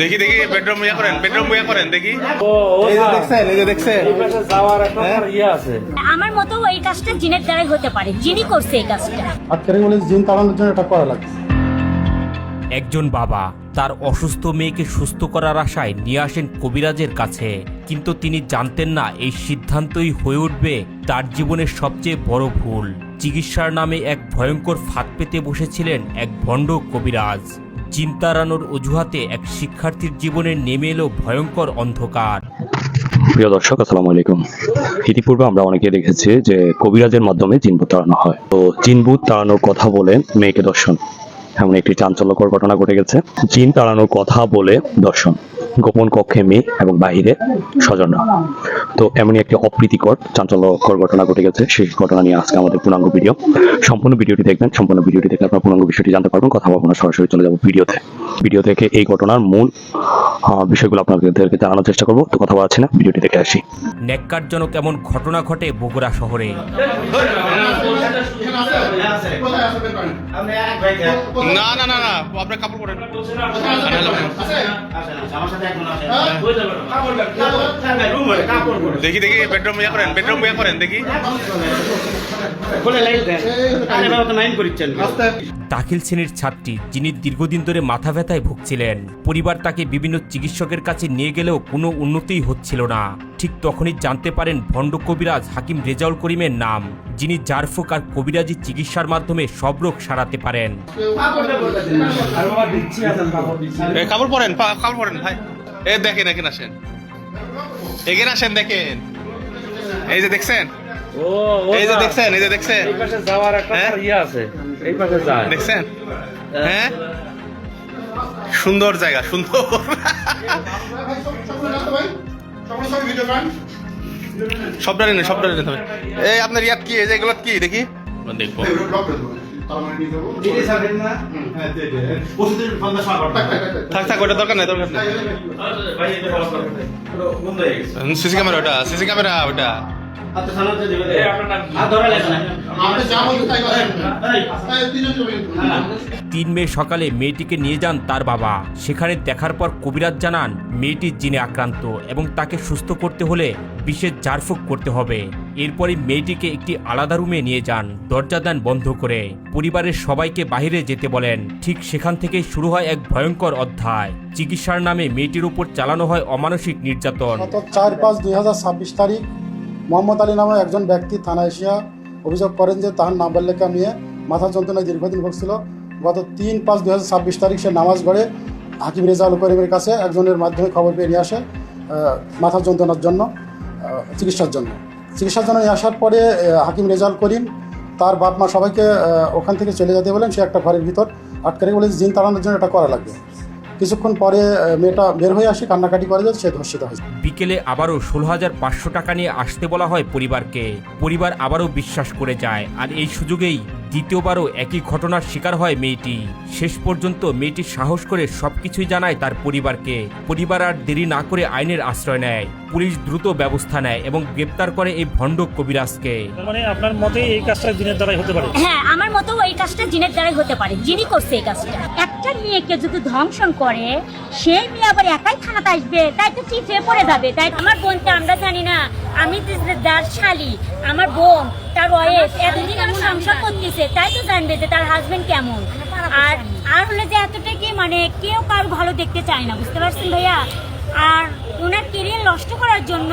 দেখি দেখি বেডরুম ইয়া করেন দেখি। এই যে দেখছেন, এই যে দেখছেন আমার মতো এই কাজটা জিনের দ্বারাই হতে পারে, জিনই করছে এই কাজটা। আজকের বলে জিন তাড়ানোর জন্য এটা করা লাগছে। একজন বাবা তার অসুস্থ মেয়েকে সুস্থ করার আশায় নিয়ে আসেন কবিরাজের কাছে, কিন্তু তিনি জানতেন না এই সিদ্ধান্তই হয়ে উঠবে তার জীবনের সবচেয়ে বড় ভুল। চিকিৎসার নামে এক ভয়ঙ্কর ফাঁদ পেতে বসেছিলেন এক ভণ্ড কবিরাজ। জিন তাড়ানোর অজুহাতে এক শিক্ষার্থীর জীবনে নেমে এলো ভয়ঙ্কর অন্ধকার। প্রিয় দর্শক, আসসালামু আলাইকুম। ইতিপূর্বে আমরা অনেকে দেখেছি যে কবিরাজের মাধ্যমে জিনভূত তাড়ানো হয়। তো জিনভূত তাড়ানোর কথা বলে মেয়েকে দর্শন, এমন একটি চাঞ্চল্যকর ঘটনা ঘটে গেছে। জিন তাড়ানোর কথা বলে দর্শন, গোপন কক্ষে মেয়ে এবং বাহিরে স্বজনরা। তো এমনই একটি অপ্রীতিকর চাঞ্চল্যকর ঘটনা ঘটে গেছে। সেই ঘটনা নিয়ে আজকে আমাদের পূর্ণাঙ্গ ভিডিও। সম্পূর্ণ ভিডিওটি দেখবেন। সম্পূর্ণ ভিডিওটি দেখে আপনার পূর্ণাঙ্গ বিষয়টি জানতে পারবেন। কথা বলবো না, সরাসরি চলে যাবো ভিডিও থেকে এই ঘটনার মূল বিষয়গুলো আপনাদেরকে জানানোর চেষ্টা করবো। তো কথা বলছি না, ভিডিওটি দেখে আসি। ন্যাক্কারজনক এমন ঘটনা ঘটে বগুড়া শহরে। না না না না, আপনার কাপড় পরেন। দেখি দেখি বেডরুম ইয়া করেন দেখি। দাখিল শ্রেণীর ছাত্রী, যিনি দীর্ঘদিন ধরে মাথা ব্যথায় ভুগছিলেন। পরিবার তাকে বিভিন্ন চিকিৎসকের কাছে নিয়ে গেলেও কোনো উন্নতিই হচ্ছিল না। ঠিক তখনই জানতে পারেন ভণ্ড কবিরাজ হাকিম রেজাউল করিমের নাম, যিনি জারফুক আর কবিরাজি চিকিৎসার মাধ্যমে সব রোগ সারাতে পারেন। কাপড় পরেন ভাই। দেখেন এখানে আসেন দেখেন। এই যে দেখছেন, দেখছেন হ্যাঁ, সুন্দর জায়গা, সুন্দর। সবটা নেই এই আপনার ইয়াদ কি, এই যে এগুলো কি দেখি দেখবো। থাক ওটা দরকার নাই। সিসি ক্যামেরা ওটা। 3 মে সকালে মেয়েটিকে নিয়ে যান তার বাবা। সেখানে দেখার পর কবিরাজ জানান মেয়েটি জিনে আক্রান্ত এবং তাকে সুস্থ করতে হলে বিশেষ ঝাড়ফুঁক করতে হবে। এরপরই মেয়েটিকে একটি আলাদা রুমে নিয়ে যান, দরজা দেন বন্ধ করে। পরিবারের সবাইকে বাইরে যেতে বলেন। ঠিক সেখান থেকে শুরু হয় এক ভয়ঙ্কর অধ্যায়। চিকিৎসার নামে মেয়েটির উপর চালানো হয় অমানসিক নির্যাতন। 4/5/2026 তারিখ মোহাম্মদ আলী নামে একজন ব্যক্তি থানায় এসে অভিযোগ করেন যে তার নাবালিকা মেয়ে মাথা যন্ত্রণায় দীর্ঘদিন ভুগছিল। গত 3/5/2026 তারিখ সে নামাজ গড়ে হাকিম রেজাউল করিমের কাছে একজনের মাধ্যমে খবর পেয়ে নিয়ে আসে মাথা যন্ত্রণার জন্য চিকিৎসার জন্য নিয়ে আসার পরে হাকিম রেজাউল করিম তার বাপ মা সবাইকে ওখান থেকে চলে যেতে বলেন। সে একটা ঘরের ভিতর আটকে রেখে বলে জিন তাড়ানোর জন্য এটা করা লাগবে। কিছুক্ষণ পরে মেয়েটা বের হয়ে আসে, কান্নাকাটি করে যায়, সে ধর্ষিত হয়। বিকেলে আবারও 16,500 টাকা নিয়ে আসতে বলা হয় পরিবারকে। পরিবার আবারও বিশ্বাস করে যায়, আর এই সুযোগেই দ্বিতীয়বারও একই ঘটনার শিকার হয় মেয়েটি। শেষ পর্যন্ত মেয়েটি সাহস করে সবকিছুই জানায় তার পরিবারকে। পরিবার আর দেরি না করে আইনের আশ্রয় নেয়। পুলিশ দ্রুত ব্যবস্থা নেয় এবং গ্রেপ্তার করে এই ভণ্ড কবিরাজকে। মানে আপনার মতে এই কাজটা জিনের দ্বারাই হতে পারে? হ্যাঁ, আমার মতো এই কাজটা জিনের দ্বারাই হতে পারে, জিনই করছে এই কাজটা। একটা মেয়েকে যদি ধ্বংসন করে, সেই মেয়ে আবার একাই থানাতে আসবে, তাই তো চিঠে পড়ে যাবে। তাই আমার বোনটা আমরা জানি না, আমি তার শালি, আমার বোন তার ওয়াইফ এতদিন আমার সংসার করতেছে, তাই তো জানবে যে তার হাজবেন্ড কেমন। আর হলে যে এতটা কি মানে কেউ কারো ভালো দেখতে চায় না, বুঝতে পারছেন ভাইয়া। আর ওনার কেরিয়ার নষ্ট করার জন্য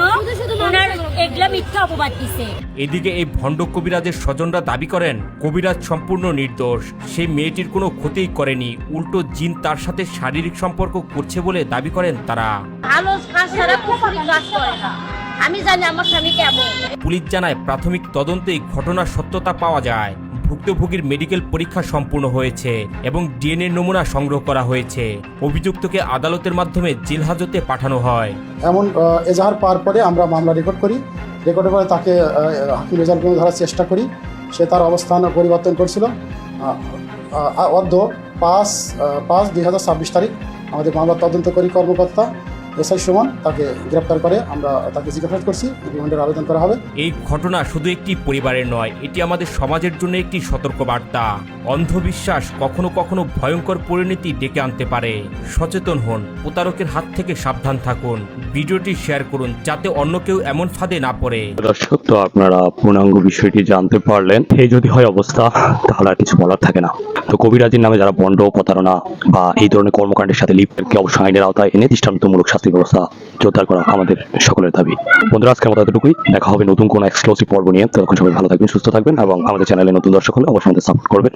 ওনার এগুলা মিথ্যা অপবাদ দিছে। এদিকে এই ভণ্ড কবিরাজের স্বজনরা দাবি করেন কবিরাজ সম্পূর্ণ নির্দোষ। সেই মেয়েটির কোনো ক্ষতিই করেনি, উল্টো জিন তার সাথে শারীরিক সম্পর্ক করছে বলে দাবি করেন তারা। আমি জানি আমার স্বামী কেমন। পুলিশ জানায় প্রাথমিক তদন্তেই ঘটনার সত্যতা পাওয়া যায়। ভুক্তভোগীর মেডিকেল পরীক্ষা সম্পূর্ণ হয়েছে এবং ডিএনএ নমুনা সংগ্রহ করা হয়েছে। অভিযুক্তকে আদালতের মাধ্যমে জেল হাজতে পাঠানো হয়। এমন এজাহার পাওয়ার পরে আমরা মামলা রেকর্ডের পরে তাকে হাকিম রেজাউল করিম ধরার চেষ্টা করি। সে তার অবস্থান পরিবর্তন করছিল। 5/5/2026 তারিখ আমাদের মামলা তদন্তকারী কর্মকর্তা এসআই সুমন তাকে গ্রেপ্তার করে আমরা তাকে জিজ্ঞাসাবাদ করছি, রিমান্ডের আবেদন করা হবে। এই ঘটনা শুধু একটি পরিবারের নয়, এটি আমাদের সমাজের জন্য একটি সতর্কবার্তা। অন্ধবিশ্বাস কখনো কখনো ভয়ঙ্কর পরিণতি ডেকে আনতে পারে। সচেতন হন, প্রতারকের হাত থেকে সাবধান থাকুন। ভিডিওটি শেয়ার করুন যাতে অন্য কেউ এমন ফাঁদে না পড়ে। দর্শক, তো আপনারা পূর্ণাঙ্গ বিষয়টি জানতে পারলেন। এই যদি হয় অবস্থা, তাহলে আর কিছু বলার থাকে না। তো কবিরাজির নামে যারা বন্ড, প্রতারণা বা এই ধরনের কর্মকাণ্ডের সাথে লিপ্তকে অবশ্যই আইনের আওতায় এনে দৃষ্টান্তমূলক শাস্তি ব্যবস্থা জোরদার করা আমাদের সকলের দাবি। বন্ধুরা, আজকের মতো এতটুকুই। দেখা হবে নতুন কোনো এক্সক্লুসিভ পর্ব নিয়ে। ততক্ষণ সবাই ভালো থাকবেন, সুস্থ থাকবেন এবং আমাদের চ্যানেলে নতুন দর্শক হলে অবশ্যই আমাদের সাপোর্ট করবেন।